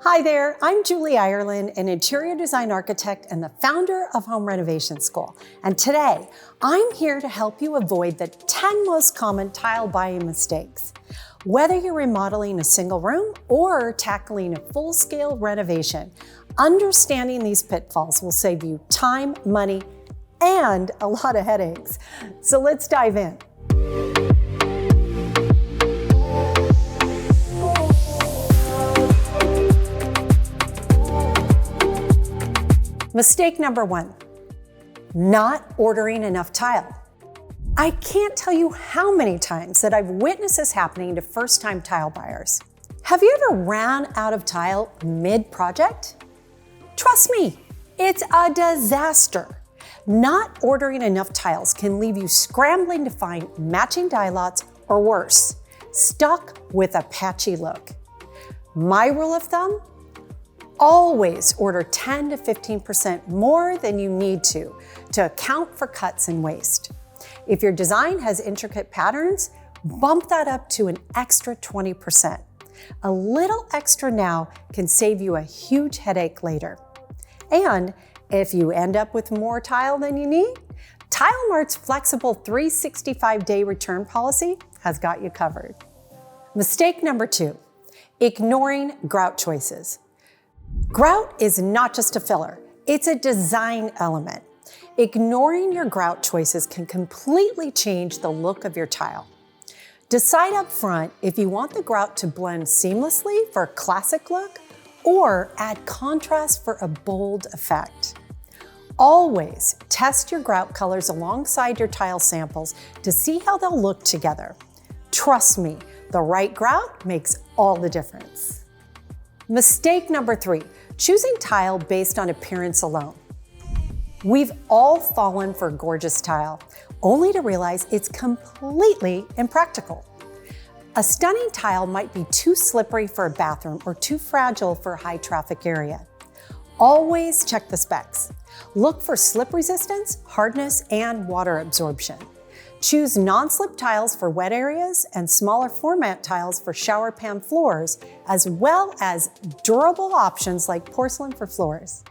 Hi there, I'm Julee Ireland, an interior design architect and the founder of Home Renovation School. And today, I'm here to help you avoid the 10 most common tile buying mistakes. Whether you're remodeling a single room or tackling a full-scale renovation, understanding these pitfalls will save you time, money, and a lot of headaches. So let's dive in. Mistake number one, not ordering enough tile. I can't tell you how many times that I've witnessed this happening to first-time tile buyers. Have you ever ran out of tile mid-project? Trust me, it's a disaster. Not ordering enough tiles can leave you scrambling to find matching dye lots or worse, stuck with a patchy look. My rule of thumb? Always order 10 to 15% more than you need to account for cuts and waste. If your design has intricate patterns, bump that up to an extra 20%. A little extra now can save you a huge headache later. And if you end up with more tile than you need, Tile Mart's flexible 365-day return policy has got you covered. Mistake number two, ignoring grout choices. Grout is not just a filler, it's a design element. Ignoring your grout choices can completely change the look of your tile. Decide up front if you want the grout to blend seamlessly for a classic look or add contrast for a bold effect. Always test your grout colors alongside your tile samples to see how they'll look together. Trust me, the right grout makes all the difference. Mistake number three, choosing tile based on appearance alone. We've all fallen for gorgeous tile, only to realize it's completely impractical. A stunning tile might be too slippery for a bathroom or too fragile for a high traffic area. Always check the specs. Look for slip resistance, hardness, and water absorption. Choose non-slip tiles for wet areas and smaller format tiles for shower pan floors, as well as durable options like porcelain for floors.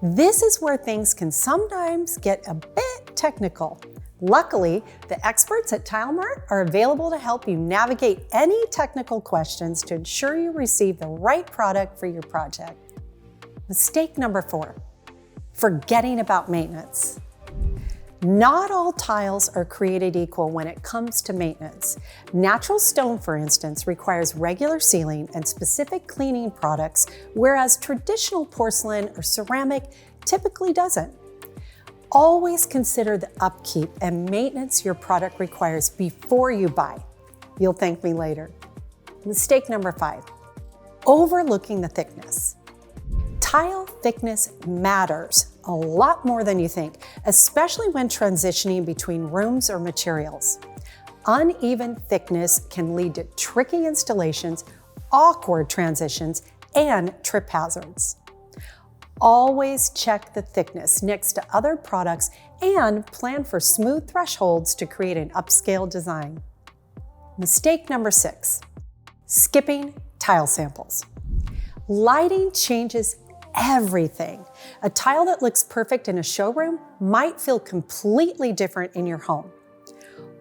This is where things can sometimes get a bit technical. Luckily, the experts at Tile Mart are available to help you navigate any technical questions to ensure you receive the right product for your project. Mistake number four, forgetting about maintenance. Not all tiles are created equal when it comes to maintenance. Natural stone, for instance, requires regular sealing and specific cleaning products, whereas traditional porcelain or ceramic typically doesn't. Always consider the upkeep and maintenance your product requires before you buy. You'll thank me later. Mistake number five, overlooking the thickness. Tile thickness matters a lot more than you think, especially when transitioning between rooms or materials. Uneven thickness can lead to tricky installations, awkward transitions, and trip hazards. Always check the thickness next to other products and plan for smooth thresholds to create an upscale design. Mistake number six, skipping tile samples. Lighting changes everything. A tile that looks perfect in a showroom might feel completely different in your home.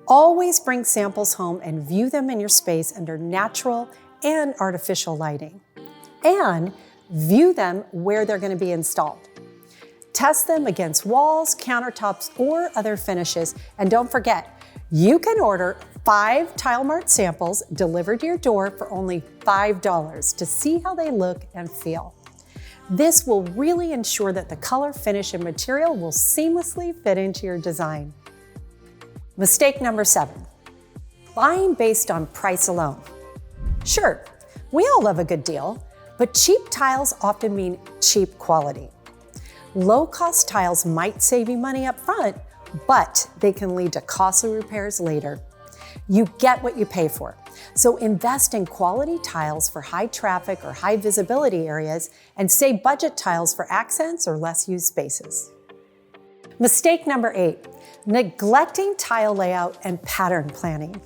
Always bring samples home and view them in your space under natural and artificial lighting. And view them where they're going to be installed. Test them against walls, countertops, or other finishes. And don't forget, you can order 5 Tile Mart samples delivered to your door for only $5 to see how they look and feel. This will really ensure that the color, finish, and material will seamlessly fit into your design. Mistake number 7, buying based on price alone. Sure, we all love a good deal, but cheap tiles often mean cheap quality. Low-cost tiles might save you money up front, but they can lead to costly repairs later. You get what you pay for. So invest in quality tiles for high traffic or high visibility areas and save budget tiles for accents or less used spaces. Mistake number 8, neglecting tile layout and pattern planning.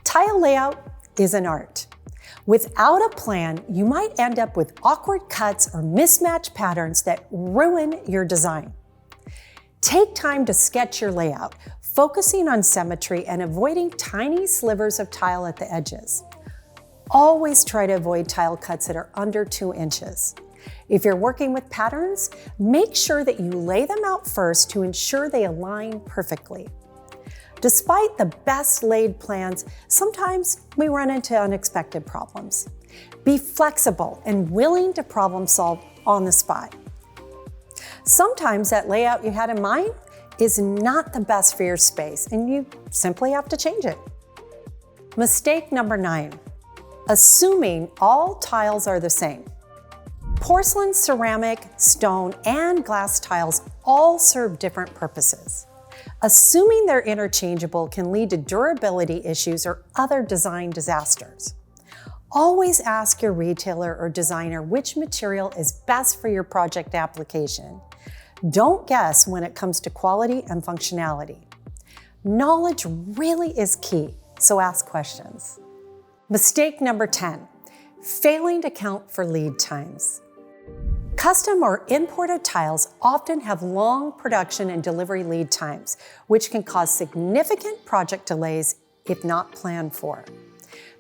Tile layout is an art. Without a plan, you might end up with awkward cuts or mismatched patterns that ruin your design. Take time to sketch your layout, focusing on symmetry and avoiding tiny slivers of tile at the edges. Always try to avoid tile cuts that are under 2 inches. If you're working with patterns, make sure that you lay them out first to ensure they align perfectly. Despite the best laid plans, sometimes we run into unexpected problems. Be flexible and willing to problem solve on the spot. Sometimes that layout you had in mind is not the best for your space, and you simply have to change it. Mistake number 9, assuming all tiles are the same. Porcelain, ceramic, stone, and glass tiles all serve different purposes. Assuming they're interchangeable can lead to durability issues or other design disasters. Always ask your retailer or designer which material is best for your project application. Don't guess when it comes to quality and functionality. Knowledge really is key, so ask questions. Mistake number 10, failing to count for lead times. Custom or imported tiles often have long production and delivery lead times, which can cause significant project delays if not planned for.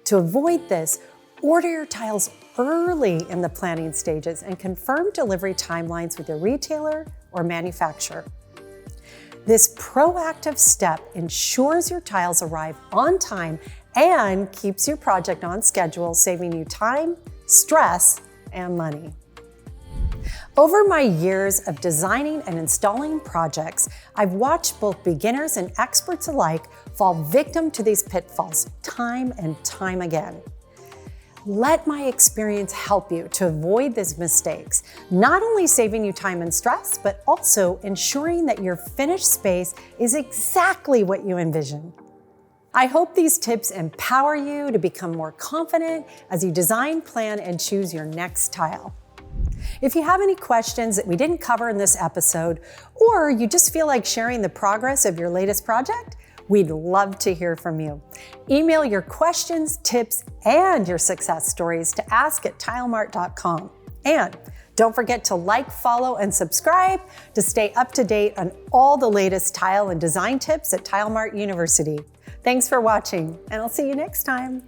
To avoid this, order your tiles early in the planning stages and confirm delivery timelines with your retailer or manufacturer. This proactive step ensures your tiles arrive on time and keeps your project on schedule, saving you time, stress, and money. Over my years of designing and installing projects, I've watched both beginners and experts alike fall victim to these pitfalls time and time again. Let my experience help you to avoid these mistakes, not only saving you time and stress, but also ensuring that your finished space is exactly what you envision. I hope these tips empower you to become more confident as you design, plan, and choose your next tile. If you have any questions that we didn't cover in this episode, or you just feel like sharing the progress of your latest project, we'd love to hear from you. Email your questions, tips, and your success stories to ask@tilemart.com. And don't forget to like, follow, and subscribe to stay up to date on all the latest tile and design tips at TileMart University. Thanks for watching, and I'll see you next time.